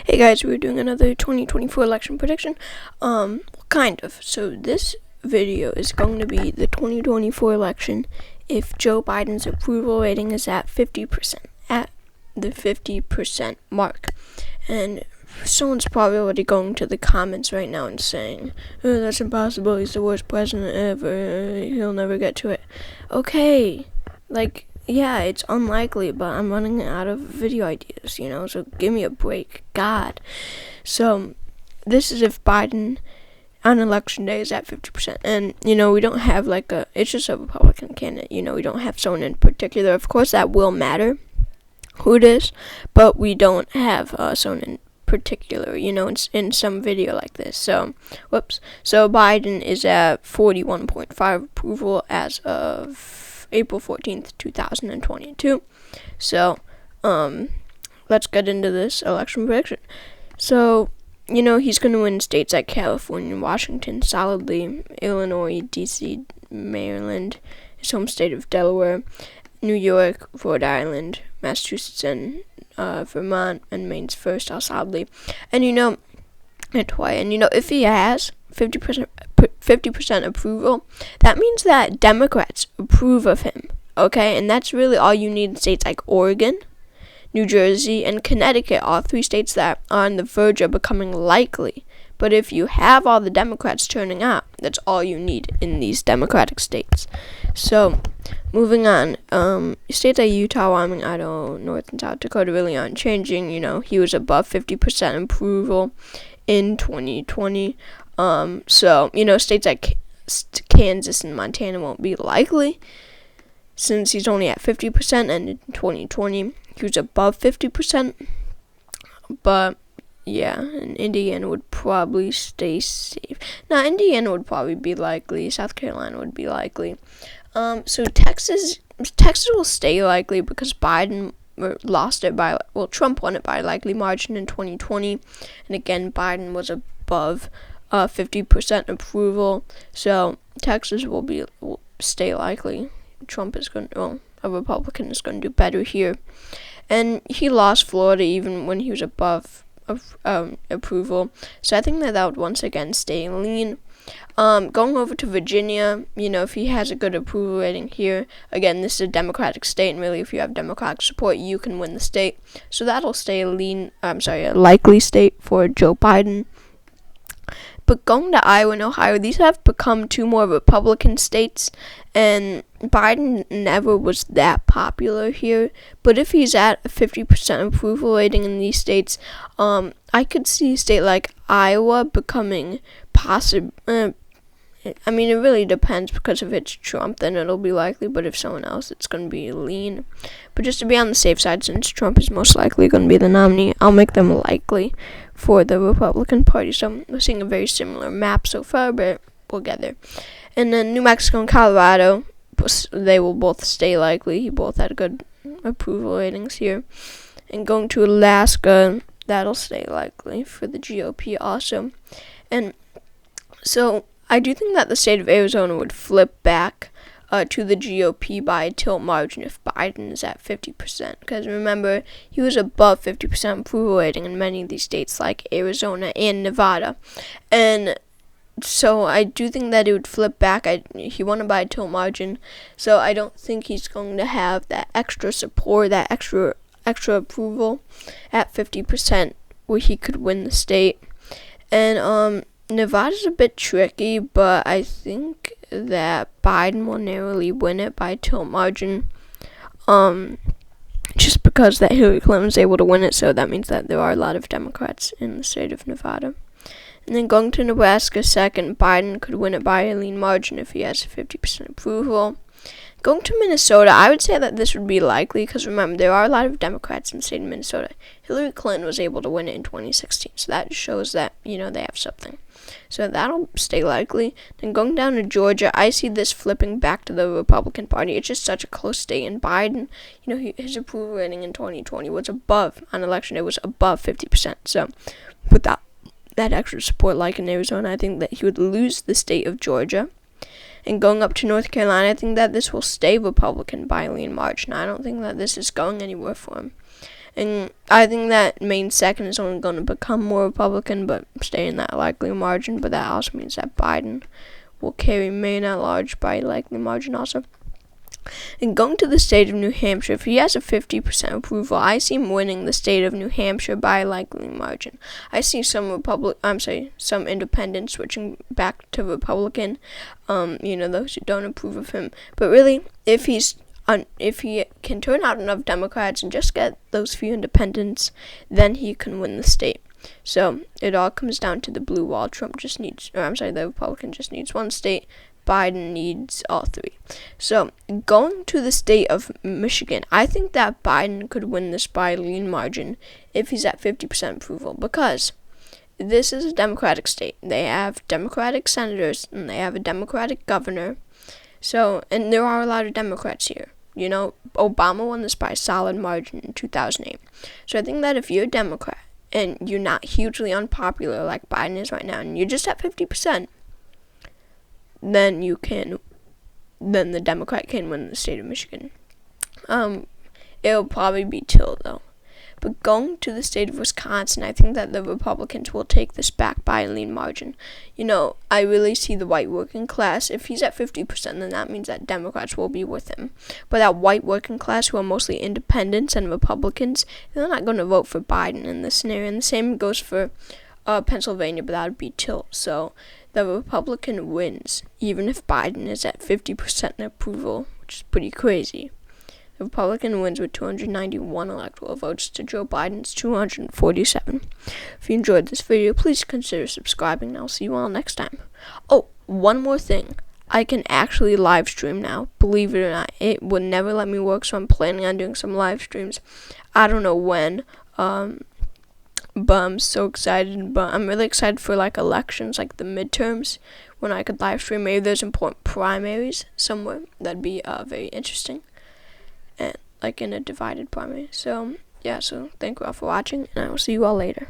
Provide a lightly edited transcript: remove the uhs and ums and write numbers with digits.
Hey guys, we're doing another 2024 election prediction. Kind of. So this video is going to be the 2024 election if Joe Biden's approval rating is at 50%, at the 50% mark. And someone's probably already going to the comments right now and saying, "Oh, that's impossible, he's the worst president ever, he'll never get to it." Okay, yeah, it's unlikely, but I'm running out of video ideas, so give me a break. God. So, this is if Biden on election day is at 50%. And, we don't have it's just a Republican candidate, we don't have someone in particular. Of course, that will matter who it is, but we don't have someone in particular, in some video like this. So, So, Biden is at 41.5 approval as of April 14th, 2022. So, let's get into this election prediction. So, he's going to win states like California and Washington solidly, Illinois, D.C., Maryland, his home state of Delaware, New York, Rhode Island, Massachusetts, and Vermont, and Maine's first all solidly. And, if he has 50% approval, that means that Democrats approve of him, okay? And that's really all you need in states like Oregon, New Jersey, and Connecticut, all three states that are on the verge of becoming likely. But if you have all the Democrats turning out, that's all you need in these Democratic states. So, moving on, states like Utah, Wyoming, Idaho, North and South Dakota really aren't changing. He was above 50% approval in 2020. States like Kansas and Montana won't be likely since he's only at 50%, and in 2020 he was above 50%. But yeah, and Indiana would probably stay safe. Now, Indiana would probably be likely. South Carolina would be likely. So Texas will stay likely because Biden lost it by, Trump won it by a likely margin in 2020, and again, Biden was above 50% approval, so Texas will stay likely. Trump is a Republican is going to do better here, and he lost Florida even when he was above approval, so I think that would once again stay lean. Going over to Virginia, if he has a good approval rating here, again, this is a Democratic state, and really, if you have Democratic support, you can win the state. So that'll stay a likely state for Joe Biden. But going to Iowa and Ohio, these have become two more Republican states, and Biden never was that popular here. But if he's at a 50% approval rating in these states, I could see a state like Iowa becoming possible. It really depends, because if it's Trump, then it'll be likely, but if someone else, it's going to be lean. But just to be on the safe side, since Trump is most likely going to be the nominee, I'll make them likely for the Republican Party. So we're seeing a very similar map so far, but we'll get there. And then New Mexico and Colorado, they will both stay likely. He both had good approval ratings here. And going to Alaska, that'll stay likely for the GOP also. And so I do think that the state of Arizona would flip back to the GOP by a tilt margin if Biden is at 50%. Because remember, he was above 50% approval rating in many of these states like Arizona and Nevada. And so I do think that it would flip back. He won it by a tilt margin. So I don't think he's going to have that extra support, that extra approval at 50% where he could win the state. And Nevada's a bit tricky, but I think that Biden will narrowly win it by a tilt margin. Just because that Hillary Clinton was able to win it, so that means that there are a lot of Democrats in the state of Nevada. And then going to Nebraska second, Biden could win it by a lean margin if he has 50% approval. Going to Minnesota, I would say that this would be likely, because remember, there are a lot of Democrats in the state of Minnesota. Hillary Clinton was able to win it in 2016, so that shows that, they have something. So that'll stay likely. Then going down to Georgia, I see this flipping back to the Republican Party. It's just such a close state, and Biden, his approval rating in 2020 was on election day, was above 50%. So without that extra support, like in Arizona, I think that he would lose the state of Georgia. And going up to North Carolina, I think that this will stay Republican by a lean margin. I don't think that this is going anywhere for him. And I think that Maine second is only going to become more Republican, but stay in that likely margin. But that also means that Biden will carry Maine at large by likely margin also. And going to the state of New Hampshire, if he has a 50% approval, I see him winning the state of New Hampshire by a likely margin. I see some independents switching back to Republican, those who don't approve of him. But really, if he can turn out enough Democrats and just get those few independents, then he can win the state. So it all comes down to the blue wall. The Republican just needs one state. Biden needs all three. So going to the state of Michigan, I think that Biden could win this by a lean margin if he's at 50% approval, because this is a Democratic state. They have Democratic senators and they have a Democratic governor. So, and there are a lot of Democrats here. Obama won this by a solid margin in 2008. So I think that if you're a Democrat and you're not hugely unpopular like Biden is right now, and you're just at 50%, then the Democrat can win the state of Michigan. It'll probably be Till, though. But going to the state of Wisconsin, I think that the Republicans will take this back by a lean margin. I really see the white working class. If he's at 50%, then that means that Democrats will be with him. But that white working class, who are mostly independents and Republicans, they're not going to vote for Biden in this scenario. And the same goes for Pennsylvania, but that would be Till. So the Republican wins, even if Biden is at 50% in approval, which is pretty crazy. The Republican wins with 291 electoral votes to Joe Biden's 247. If you enjoyed this video, please consider subscribing, and I'll see you all next time. Oh, one more thing. I can actually live stream now. Believe it or not, it would never let me work, so I'm planning on doing some live streams. I don't know when, but I'm so excited. But I'm really excited for elections, like the midterms, when I could live stream. Maybe there's important primaries somewhere. That'd be very interesting. And in a divided primary. So thank you all for watching, and I will see you all later.